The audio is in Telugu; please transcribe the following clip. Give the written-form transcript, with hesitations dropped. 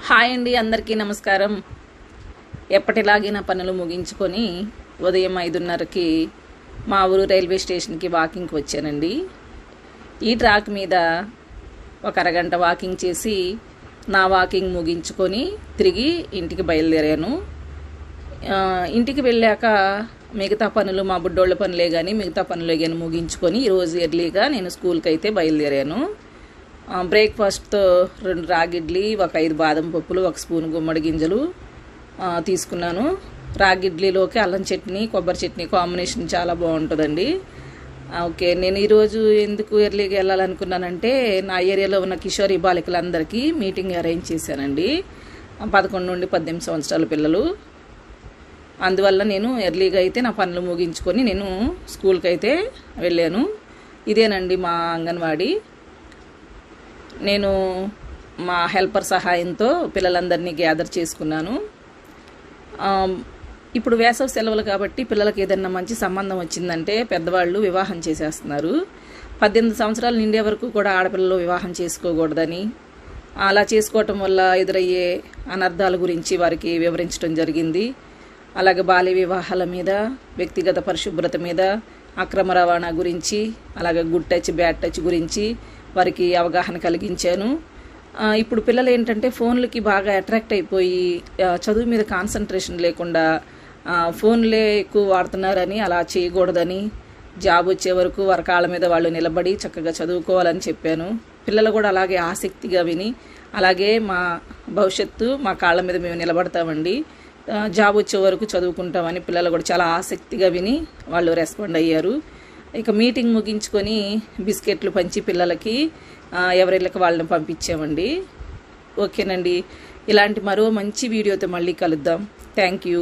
హాయ్ అండి, అందరికీ నమస్కారం. ఎప్పటిలాగే నా పనులు ముగించుకొని ఉదయం 5:30కి మా ఊరు రైల్వే స్టేషన్కి వాకింగ్కి వచ్చానండి. ఈ ట్రాక్ మీద ఒక అరగంట వాకింగ్ చేసి నా వాకింగ్ ముగించుకొని తిరిగి ఇంటికి బయలుదేరాను. ఇంటికి వెళ్ళాక మిగతా పనులు, మా బుడ్డోళ్ళ పనులే కానీ మిగతా పనులే కానీ ముగించుకొని ఈరోజు ఎర్లీగా నేను స్కూల్కి అయితే బయలుదేరాను. బ్రేక్ఫాస్ట్తో 2 రాగిడ్లీ, ఒక 5 బాదం పప్పులు, 1 స్పూన్ గుమ్మడి గింజలు తీసుకున్నాను. రాగిడ్లీలోకి అల్లం చట్నీ, కొబ్బరి చట్నీ కాంబినేషన్ చాలా బాగుంటుందండి. ఓకే, నేను ఈరోజు ఎందుకు ఎర్లీగా వెళ్ళాలనుకున్నానంటే నా ఏరియాలో ఉన్న కిషోరీ బాలికలందరికీ మీటింగ్ అరేంజ్ చేశానండి. 11 నుండి 18 సంవత్సరాల పిల్లలు. అందువల్ల నేను ఎర్లీగా అయితే నా పనులు ముగించుకొని నేను స్కూల్కి అయితే వెళ్ళాను. ఇదేనండి మా అంగన్వాడీ. నేను మా హెల్పర్ సహాయంతో పిల్లలందరినీ గ్యాదర్ చేసుకున్నాను. ఇప్పుడు వేసవి సెలవులు కాబట్టి పిల్లలకి ఏదైనా మంచి సంబంధం వచ్చిందంటే పెద్దవాళ్ళు వివాహం చేసేస్తున్నారు. 18 సంవత్సరాలు నిండే వరకు కూడా ఆడపిల్లలు వివాహం చేసుకోకూడదని, అలా చేసుకోవటం వల్ల ఎదురయ్యే అనర్థాల గురించి వారికి వివరించడం జరిగింది. అలాగే బాల్య వివాహాల మీద, వ్యక్తిగత పరిశుభ్రత మీద, అక్రమ రవాణా గురించి, అలాగే గుడ్ టచ్ బ్యాడ్ టచ్ గురించి వారికి అవగాహన కలిగించాను. ఇప్పుడు పిల్లలు ఏంటంటే ఫోన్లకి బాగా అట్రాక్ట్ అయిపోయి చదువు మీద కాన్సన్ట్రేషన్ లేకుండా ఫోన్లే ఎక్కువ వాడుతున్నారని, అలా చేయకూడదని, జాబ్ వచ్చే వరకు వారి కాళ్ళ మీద వాళ్ళు నిలబడి చక్కగా చదువుకోవాలని చెప్పాను. పిల్లలు కూడా అలాగే ఆసక్తిగా విని, అలాగే మా భవిష్యత్తు మా కాళ్ళ మీద మేము నిలబడతామండి, జాబ్ వచ్చే వరకు చదువుకుంటామని పిల్లలు కూడా చాలా ఆసక్తిగా విని వాళ్ళు రెస్పాండ్ అయ్యారు. ఇక మీటింగ్ ముగించుకొని బిస్కెట్లు పంచి పిల్లలకి ఎవరిళ్ళకి వాళ్ళని పంపించామండి. ఓకేనండి, ఇలాంటి మరో మంచి వీడియోతో మళ్ళీ కలుద్దాం. Thank you.